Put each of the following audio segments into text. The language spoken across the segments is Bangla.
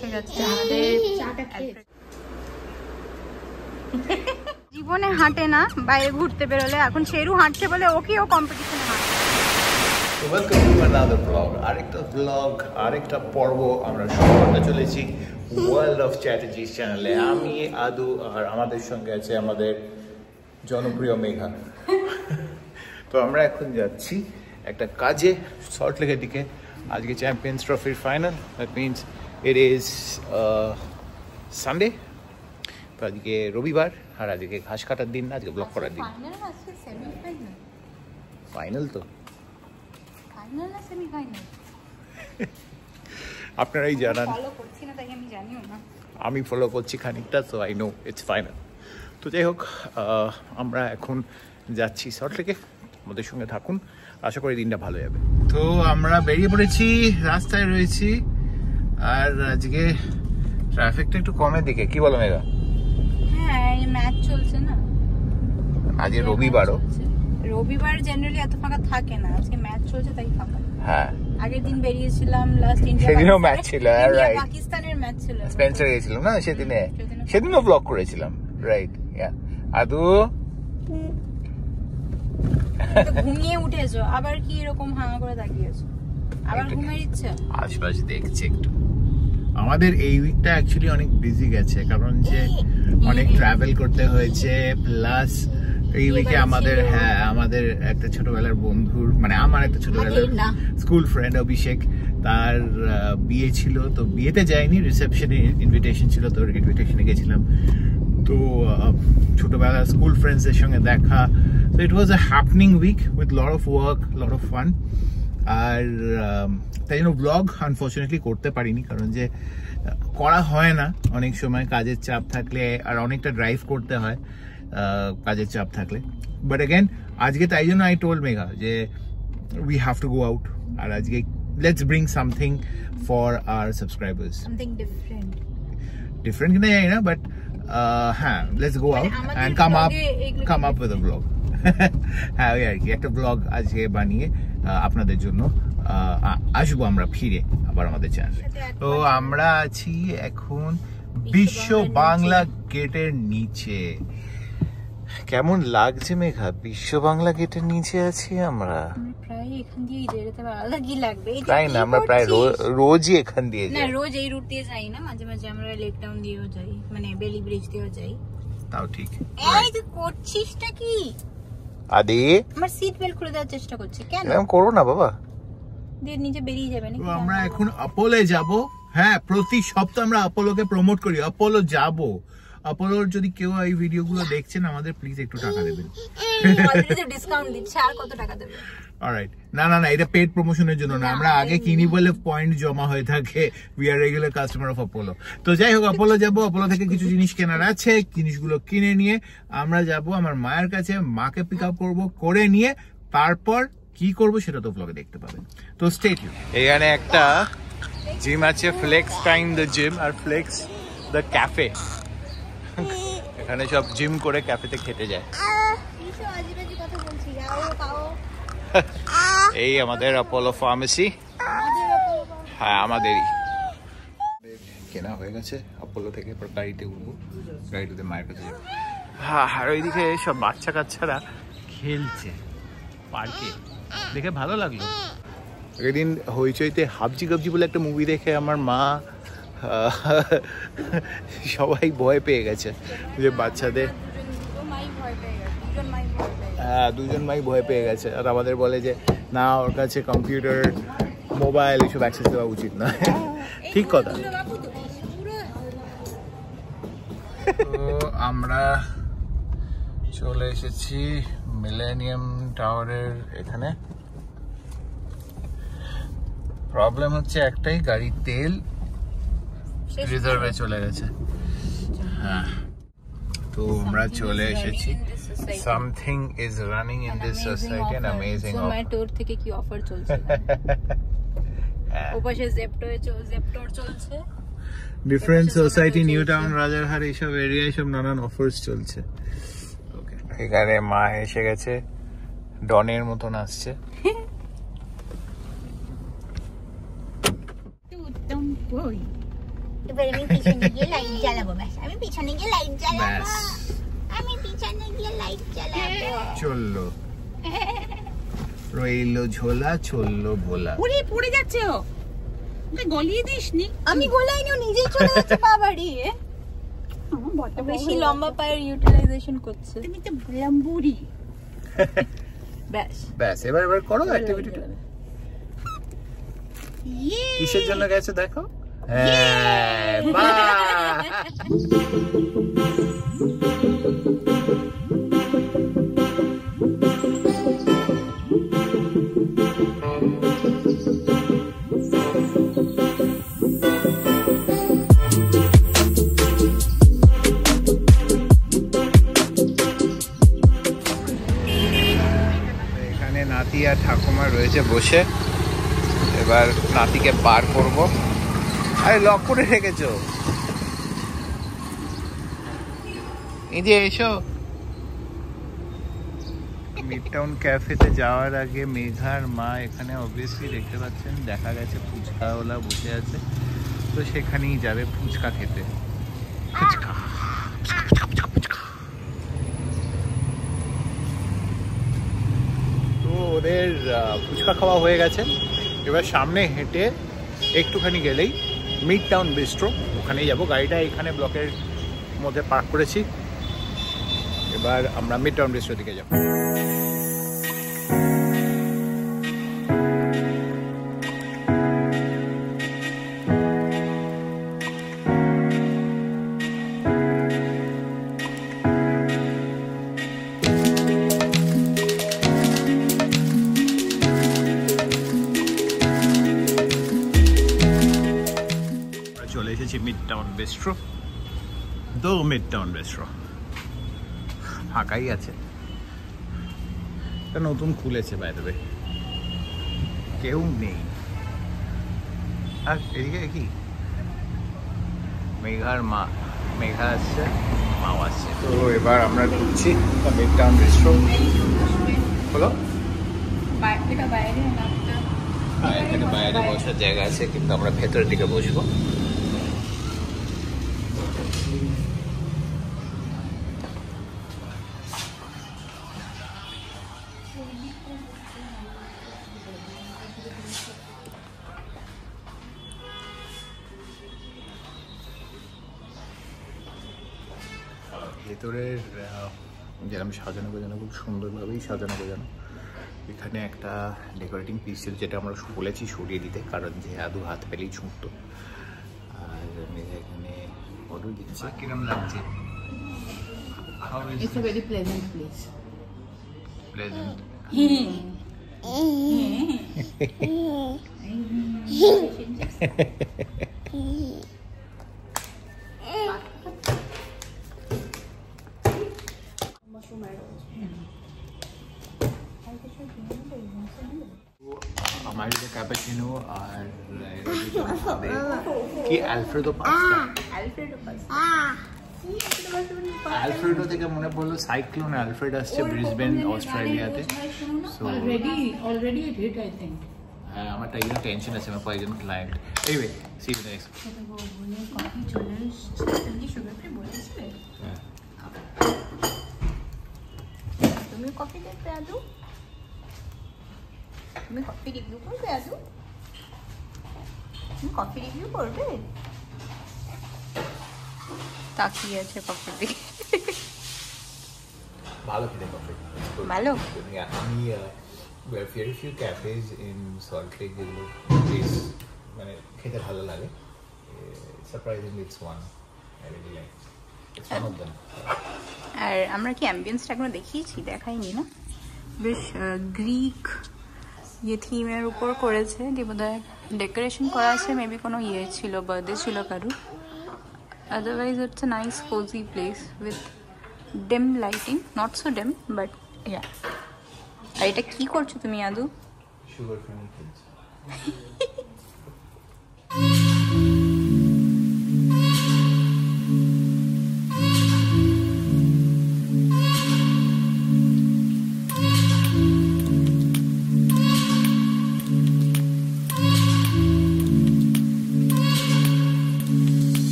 এসে গেছে জীবনে হাঁটে না বাইরে ঘুরতে বেরোলে, এখন শেরু হাঁটছে বলে ওকেও কম্পিটিশনে হাঁটছে। ওয়েলকাম টু আনাদার ব্লগ, আরেকটা পর্ব আমরা শুরু করতে চলেছি ওয়ার্ল্ড অফ চ্যাটার্জি চ্যানেলে। আমি আদু আর আমাদের সঙ্গে আছে আমাদের জনপ্রিয় মেঘা। তো আমরা এখন যাচ্ছি একটা কাজে সল্টলেকের দিকে। আজকে চ্যাম্পিয়ন্স ট্রফির final, that means it is Sunday. তো আজকে রবিবার আর আজকে ঘাস কাটার দিন না, আজকে ব্লগ করার দিন। ফাইনাল তো আপনারাই জানান, আমি ফলো করছি খানিকটা, তো আই নো ইটস ফাইনাল। তো যাই হোক, আমরা এখন যাচ্ছি সল্টলেকে, আমাদের সঙ্গে থাকুন, আশা করি দিনটা ভালো যাবে। তো আমরা বেরিয়ে পড়েছি, রাস্তায় রয়েছি, আর আজকে ট্রাফিকটা একটু কমের দিকে, কি বলো মেঘা? হ্যাঁ, ম্যাচ চলছে না, আজকে রবিবারও, রবিবার জেনারেলি এত ফাঁকা থাকে না, আজকে ম্যাচ চলছে তাই ফাঁকা। হ্যাঁ, আগের দিন বেরিয়েছিলাম, লাস্ট ইন্ডিয়া সেদিনও ম্যাচ ছিল, রাইট, পাকিস্তানের ম্যাচ ছিল, স্পেন্সার গিয়েছিলাম না সেদিনও ব্লগ করেছিলাম, রাইট। আদু ঘুমিয়ে উঠেছো, আবার কি এরকম হাঁ করে তাকিয়েছো, আবার ঘুমের ইচ্ছা? আশপাশ দেখছি একটু। আমাদের এই উইকটা অ্যাকচুয়ালি অনেক বিজি গেছে, কারণ যে অনেক ট্রাভেল করতে হয়েছে, প্লাস এই উইকে আমাদের একটা ছোটবেলার বন্ধুর, মানে আমার একটা ছোটবেলার স্কুল ফ্রেন্ড অভিষেক, তার বিয়ে ছিল। তো বিয়েতে যাইনি, রিসেপশনে ইনভিটেশন ছিল, তো ইনভিটেশনে গেছিলাম। তো ছোটবেলার স্কুল ফ্রেন্ডসদের সঙ্গে দেখা, তো it was a happening week with lot of work, lot of fun. আর তাই জন্য ব্লগ আনফর্চুনেটলি করতে পারিনি, কারণ যে করা হয় না অনেক সময়, কাজের চাপ থাকলে, আর অনেকটা ড্রাইভ করতে হয় কাজের চাপ থাকলে। বাট অ্যাগেন আজকে তাই জন্য আই টোল্ড মেঘা যে we have to go out, আর আজকে let's bring something for our subscribers, something different কিনা জানি না, বাট হ্যাঁ, let's go out and come up with a blog. হ্যাঁ, ওই আর কি, একটা ব্লগ আজকে বানিয়ে আপনাদের জন্য আসবো আমরা ফিরে আবার আমাদের চ্যানেলে। তো আমরা আছি এখন বিশ্ব বাংলা গেটের নিচে। কেমন লাগছে মেঘা? বিশ্ব বাংলা গেটের নিচে আছি আমরা, প্রায় এখান দিয়ে যেতে ভালো কি লাগবে, তাই না? আমরা প্রায় রোজই এখান দিয়ে যাই, না রোজ এই রুট দিয়ে যাই না, মাঝে মাঝে আমরা লেক টাউন দিয়েও যাই, মানে বেলি ব্রিজ দিয়েও যাই। তাও ঠিক। এই তুই করছিসটা কি? আদি আমার সিট বেল্ট খুলে দেওয়ার চেষ্টা করছে, কেন? এরকম করো না বাবা, দিয়ে নিচে বেরিয়ে যাবে নাকি? আমরা এখন অপোলে যাব। হ্যাঁ, প্রতি সপ্তাহে আমরা অপোলোকে প্রমোট করি, অপোলো যাব। অপোলোর যদি কেউ এই ভিডিওগুলো দেখছেন, আমাদের প্লিজ একটু টাকা দেবেন। অলরেডি ডিসকাউন্ট দিচ্ছে, আর কত টাকা দেবে? অলরাইট, না, এটা পেড প্রমোশনের জন্য না, আমরা আগে কিনি বলে পয়েন্ট জমা হয়ে থাকে। We are regular customer of Apollo. তো যাই হোক, অপোলো যাব, অপোলো থেকে কিছু জিনিস কেনার আছে, জিনিসগুলো কিনে নিয়ে আমরা যাব আমার মায়ের কাছে, মাকে পিক আপ করবো, করে নিয়ে তারপর কি করব সেটা তো ব্লগে দেখতে পাবেন। তো স্টে টিউন। এখানে একটা জিম আছে, ফ্লেক্স টাইম দ্য জিম আর ফ্লেক্স দ্য ক্যাফে। এখানে সব জিম করে ক্যাফেতে খেতে যায়। এই আমাদের অপোলো ফার্মেসি, হ্যাঁ আমাদেরই কেনা হয়ে গেছে। অপোলো থেকে এবার গাড়িতে উঠবো, গাড়িতে মায়ের কাছে যাবো। হ্যাঁ, আর ওইদিকে সব বাচ্চা কাচ্চারা খেলছে পার্কে, দেখে ভালো লাগলো। একদিন হইচইতে হাবজি গাবজি বলে একটা মুভি দেখে আমার মা, সবাই ভয় পেয়ে গেছে যে বাচ্চাদের, হ্যাঁ দুজন মাই ভয় পেয়ে গেছে। আর আমাদের বলে যে না, ওর কাছে কম্পিউটার, মোবাইল এসব অ্যাক্সেস দেওয়া উচিত না। ঠিক কথা। তো আমরা চলে এসেছি মিলেনিয়াম টাওয়ারের এখানে। প্রবলেম হচ্ছে একটাই, গাড়ির তেল রিজার্ভে চলে গেছে। হ্যাঁ, তো আমরা চলে এসেছি। Something is running in this society, an amazing offer. জোম্যাটোর থেকে কি অফার চলছে? ওপাশে জেপ্টোর চলছে, different society, New Town, Rajarhat, এইসব এরিয়ায় সব নানান অফার্স চলছে। এখানে মা এসে গেছে, ডনের মতন আসছে। এবার আমি পিছনে গিয়ে লাইট জ্বালাবো। ব্যাস আমি পিছনে গিয়ে লাইট জ্বালাবো। ব্যাস আমি পিছনে গিয়ে লাইট জ্বালাবো। চললো রইলো ঝোলা চললো ভোলা। ওরে পড়ে যাচ্ছে ও, ওকে গলিয়ে দিসনি? আমি গোলাইনি, ও নিজেই চলে যাচ্ছে পা বাড়িয়ে। আমার বড়টা বেশি লম্বা পায়ের ইউটিলাইজেশন করছে। তুমি তো লম্বুরি। ব্যাস ব্যাস এবার করো অ্যাক্টিভিটিটা। ইয়ে কিসের জন্য গেছে দেখো। হ্যাঁ বাহ এখানে নাতি আর ঠাকুমা রয়েছে বসে। এবার নাতিকে পার করব। আরে লক করে রেখেছো, এই যে এসো। মিড টাউন ক্যাফেতে যাওয়ার আগে মেঘার মা এখানে অবভিয়াসলি দেখতে পাচ্ছেন, দেখা গেছে ফুচকাওয়ালা বসে আছে, তো সেখানেই যাবে ফুচকা খেতে। ফুচকা তো ওদের ফুচকা খাওয়া হয়ে গেছে। এবার সামনে হেঁটে একটুখানি গেলেই মিড টাউন বিস্ট্রো, ওখানেই যাবো। গাড়িটা এখানে ব্লকের মধ্যে পার্ক করেছি। এবার আমরা মিড টাউন বিস্ট্রোর দিকে যাবো। চলে এসেছি মিড টাউন বিস্ট্রো। দো মিড টাউন বিস্ট্রো ফাঁকাই আছে, এটা নতুন খুলেছে বাই দ্য ওয়ে, কেউ নেই। আর এদিকে কি মেঘার মা, মেঘা আসছে, মাও আসছে। তো এবার আমরা ঢুকছি মিড টাউন বিস্ট্রো। হলো হ্যাঁ, এখানে বাইরে বসার জায়গা আছে, কিন্তু আমরা ভেতরের দিকে বসবো। ভেতরের যেরকম সাজানো গোজানো, খুব সুন্দরভাবেই সাজানো গোজানো। এখানে একটা ডেকোরেটিং পিস ছিল, যেটা আমরা বলেছি সরিয়ে দিতে, কারণ যে আদু হাত পেলেই ছুটতো। আর এখানে অর্ডার দিচ্ছে। কিরম লাগছে? It's a very pleasant place. Pleasant. हमारे लिए कैपेचिनो और কি অ্যালফ্রেডো পাস্তা। অ্যালফ্রেডো থেকে মনে পড়লো সাইক্লোন অ্যালফ্রেড আসছে ব্রিসবেন অস্ট্রেলিয়াতে। So Already it hit, I think. আমার তাই জন্য টেনশন আছে, আমার কয়েকজন client. Anyway see you next. Coffee চলে এসেছে, তুমি সুগার ফ্রি বলেছিলে? তুমি কফি দেখতে আদু? তুমি কফি রিভিউ করবে আদু? তুমি কফি রিভিউ করবে? তাকিয়ে আছে কফির দিকে। ভালো খেতে কফি। ভালো? আমি very few cafes in Salt Lake যেগুলো বেশ মানে খেতে ভালো লাগে। Surprisingly it's one I really like. It's one of them. আর আমরা কি অ্যাম্বিয়েন্সটা এখনো দেখিয়েছি? দেখাইনি না? বেশ গ্রিক ইয়ে থিমের উপর করেছে, যে বোধহয় ডেকোরেশন করা আছে, মেবি কোনো ইয়ে ছিল, বার্থডে ছিল কারু। Otherwise it's a nice cosy place with ডিম লাইটিং, নট সো ডিম বাট ইয়া। আর এটা কি করছো তুমি আদু? Sugar free kids.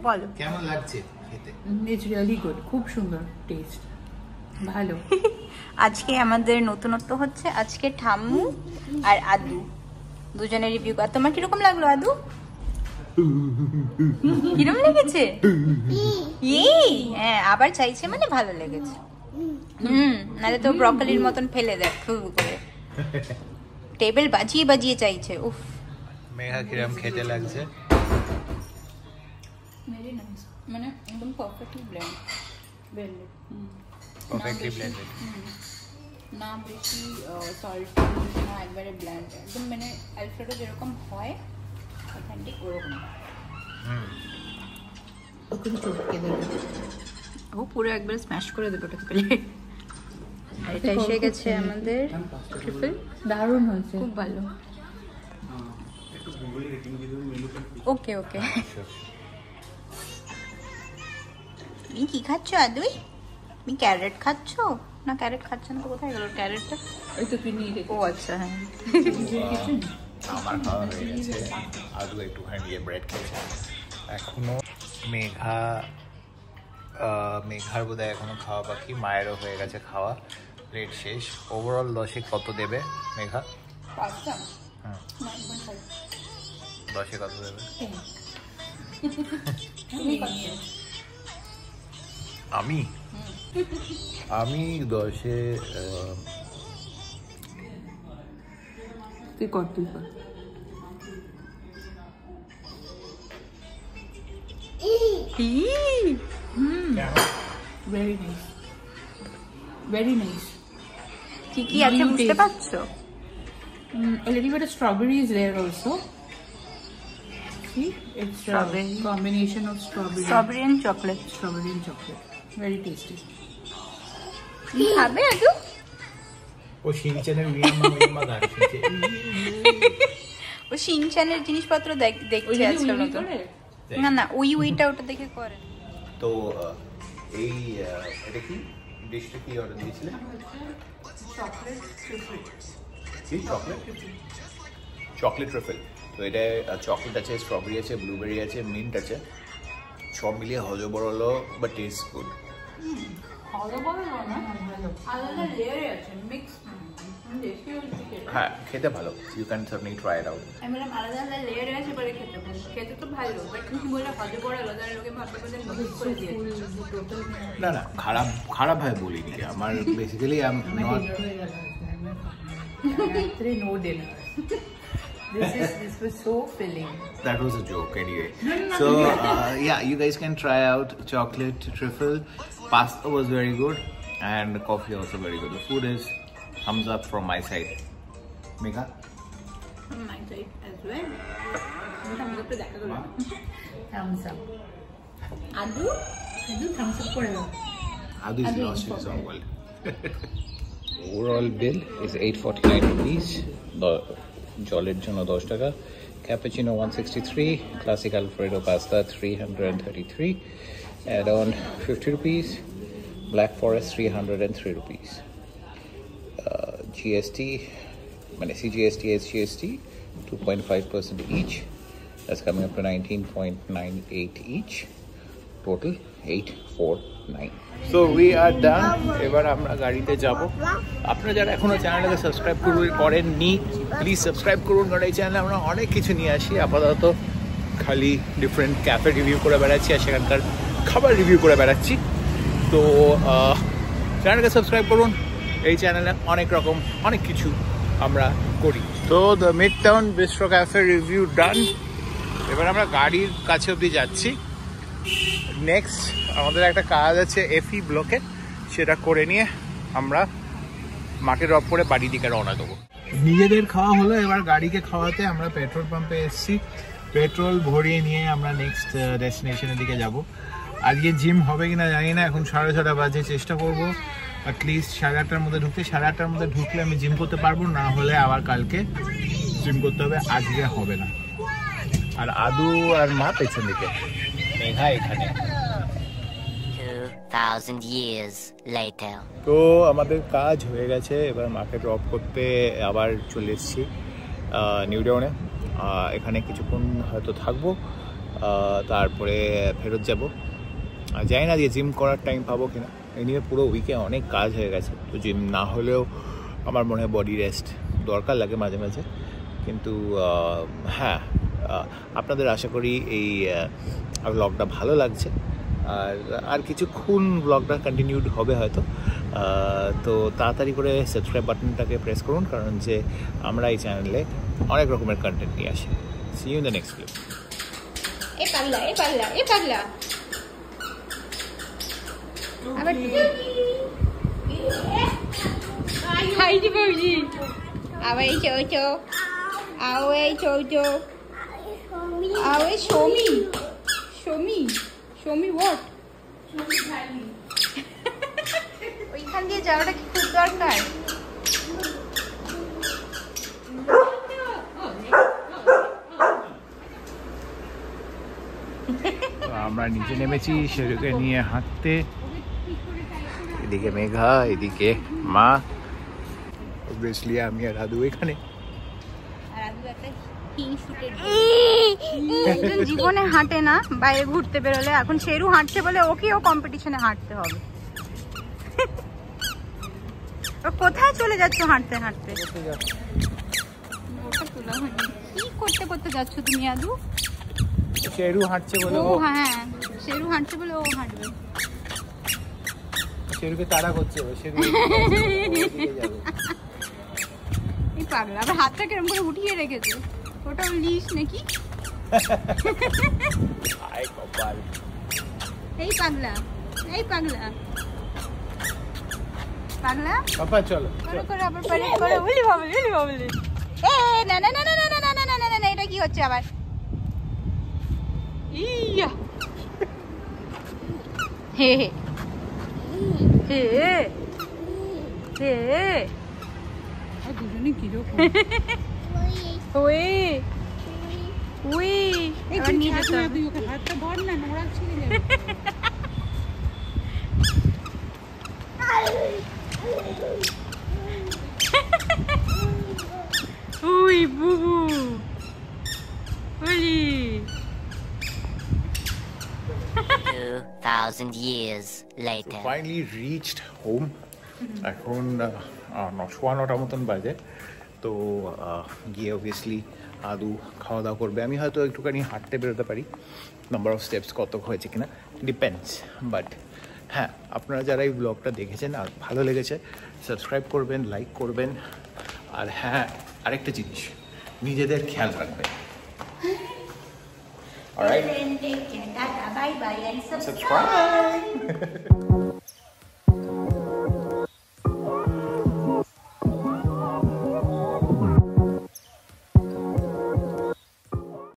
বলো কেমন লাগছে খেতে? It's really good. খুব সুন্দর টেস্ট, ভালো। আজকে আমাদের নতুনত্ব হচ্ছে, আজকে ঠাম্মু আর আদু দুজনের রিভিউ। আর তোমার কিরকম লাগলো আদু? কিরকম লেগেছে? হ্যাঁ, আবার চাইছে মানে ভালো লেগেছে। নাহলে তো ব্রকলির মতন ফেলে দেয় করে, টেবিল বাজিয়ে বাজিয়ে চাইছে। উফ, মেঘা কিরম খেতে লাগছে? ভেরি নাইস, মানে একদম পারফেক্টলি ব্লেন্ডেড, পারফেক্টলি ব্লেন্ডেড, না বেশি সল্ট, না একবারে ব্ল্যান্ড, একদম মানে অ্যালফ্রেডো যেরকম হয় অথেন্টিক ওরকম। ও পুরো একবার স্ম্যাশ করে দেবে ওটাকে পেলে। আর এটা এসে গেছে আমাদের ট্রিপল, দারুণ হয়েছে, খুব ভালো। ওকে ওকে, তুমি কি খাচ্ছ আদুই? তুমি ক্যারেট খাচ্ছ না? ক্যারেট খাচ্ছ না তো কোথায় গেল ক্যারেটটা? এই তো তুই নিয়ে রেখে। ও আচ্ছা, হ্যাঁ। আমার খাওয়া হয়ে গেছে, আদু একটুখানি গিয়ে ব্রেড খেয়েছে। এখনো মেঘার বোধহয় এখনো খাওয়া বাকি, মায়েরও হয়ে গেছে খাওয়া, প্লেট শেষ। ওভারঅল 10-এ কত দেবে মেঘা? 10-এ কত দেবে? আমি 10-এ তুই কর, তুই কর। Very nice, very nice. কি কি আছে বুঝতে পারছো? A little bit of strawberry is there also. See, it's Strawberry. a combination of strawberry and chocolate. strawberry and chocolate. Very tasty. তুমি খাবে আদু? ও শিনচানের মিয়ামা গাছে, ও শিনচানের জিনিসপত্র দেখছে আজকে নতুন। না না, উইটা ওটা দেখে করে। তো এই এটা কি ডিশটা কি অর্ডার দিয়েছিলে? Chocolate triple. তো এটা চকলেট আছে, স্ট্রবেরি আছে, ব্লুবেরি আছে, মিন্ট আছে, সব মিলিয়ে হজবরল বা টেস্ট গুড। হ্যাঁ, খেতে ভালো। You can certainly try it out. না না, খারাপ ভাবে বলিনি। আমার basically I am not No dinner. This was so filling. That was a joke anyway. So yeah, you guys can try out chocolate trifle. Pasta was very good and coffee also very good. The food is thumbs up from my side. Megha? From my side as well. Thumbs up. Adu thumbs up করে দাও। Adu is lost in his own world. Overall bill is 849 rupees. জলের জন্য 10 টাকা, cappuccino 163, classic alfredo pasta 333, add on 50 rupees, black forest 303 rupees, GST, CGST, SGST 2.5% each, that's coming up to 19.98 each, total 849. So we are done. এবার আমরা গাড়িতে যাব। আপনারা যারা এখনো চ্যানেলটাকে সাবস্ক্রাইব করেননি, প্লিজ সাবস্ক্রাইব করুন, কারণ এই চ্যানেলে আমরা অনেক কিছু নিয়ে আসি। আপাতত খালি ডিফারেন্ট ক্যাফে রিভিউ করে বেড়াচ্ছি আর সেখানকার খাবার রিভিউ করে বেড়াচ্ছি। তো চ্যানেলটাকে সাবস্ক্রাইব করুন, এই চ্যানেলে অনেক কিছু আমরা করি। তো the Mid Town Bistro Cafe review done. এবার আমরা গাড়ির কাছে অবধি যাচ্ছি। নেক্সট আমাদের একটা কাজ আছে এফি ব্লকে, সেটা করে নিয়ে আমরা মাকে ড্রপ করে বাড়ির দিকে রওনা দেবো। নিজেদের খাওয়া হলো, এবার গাড়িকে খাওয়াতে আমরা পেট্রোল পাম্পে এসেছি। পেট্রোল ভরিয়ে নিয়ে আমরা নেক্সট ডেস্টিনেশনের দিকে যাব। আজকে জিম হবে কিনা জানি না, এখন 6:30 বাজে। চেষ্টা করবো অ্যাটলিস্ট 8:30-টার মধ্যে ঢুকতে। 8:30-টার মধ্যে ঢুকলে আমি জিম করতে পারবো, না হলে আবার কালকে জিম করতে হবে, আজকে হবে না। আর আদু আর মা পেছন দিকে, মেঘা এখানে। 2000 years later. তো আমাদের কাজ হয়ে গেছে, এবার মাকে ড্রপ করতে আবার চলে এসেছি নিউ টাউনে। এখানে কিছুক্ষণ হয়তো থাকবো, তারপরে ফেরত যাব। জানি না যে জিম করার টাইম পাবো কিনা। এনিওয়ে পুরো উইকে অনেক কাজ হয়ে গেছে, তো জিম না হলেও আমার মনে হয় বডি রেস্ট দরকার লাগে মাঝে মাঝে। কিন্তু হ্যাঁ, আপনাদের আশা করি এই ব্লগটা ভালো লাগছে, আর কিছুক্ষণ ব্লগটা কন্টিনিউড হবে হয়তো। তো তাড়াতাড়ি করে সাবস্ক্রাইব বাটনটাকে প্রেস করুন, কারণ যে আমরা এই চ্যানেলে অনেক রকমের কন্টেন্ট নিয়ে আসি। See you in the next clip. এ পাগলা, এ পাগলা, এ পাগলা। আবার হাই দি বৌজি, আবার এই চৌচো, আও এই চৌচো, আও এই শমি, শমি, শমি হোয়াট? ওইখান দিয়ে যাওয়াটা কি খুব দরকার? আমরা নিচে নেমেছি শেরুকে নিয়ে হাঁটতে। এদিকে মেঘা, এদিকে মা, অবভিয়াসলি আমি আর রাধু এখানে। একজন জীবনে হাঁটে না বাইরে ঘুরতে বেরোলে, এখন শেরু হাঁটছে বলে ওকেও কম্পিটিশনে হাঁটতে হবে। কোথায় চলে যাচ্ছ হাঁটতে হাঁটতে? কি করতে করতে যাচ্ছ তুমি আদু? শেরু হাঁটছে বলে ও, হ্যাঁ শেরু হাঁটছে বলে ও হাঁটবে। শেরুকে তাড়া করছে, শেরু এই পাগলা আবার হাতটা কেরম করে উঠিয়ে রেখেছে, ওটা লিস নাকি? এই পাগলা, এই পাগলা, পাগলা পাপা চলো করে আবার প্যারেড করে উলি বাবলি, উলি বাবলি। এ না না না না না না না না না না, এটা কি হচ্ছে আবার? ইয়া হে হে হে হে, দুজনে কিরকম? ওই ওই এবার নিয়ে যেতে হবে। ওকে হাতটা ধর না, নোংরা ছিঁড়ে যাবে। ওই বুবু ওলি। 2,000 years later. Finally reached home. এখন 9:15 মতন বাজে। তো গিয়ে অবভিয়াসলি আদু খাওয়া দাওয়া করবে, আমি হয়তো একটুখানি হাঁটতে বেরোতে পারি। নাম্বার অফ স্টেপস কত হয়েছে কিনা ডিপেন্ডস। বাট হ্যাঁ, আপনারা যারা এই ব্লগটা দেখেছেন আর ভালো লেগেছে সাবস্ক্রাইব করবেন, লাইক করবেন। আর হ্যাঁ, আরেকটা জিনিস, নিজেদের খেয়াল রাখবেন। Alright? Take care. Bye bye and Subscribe.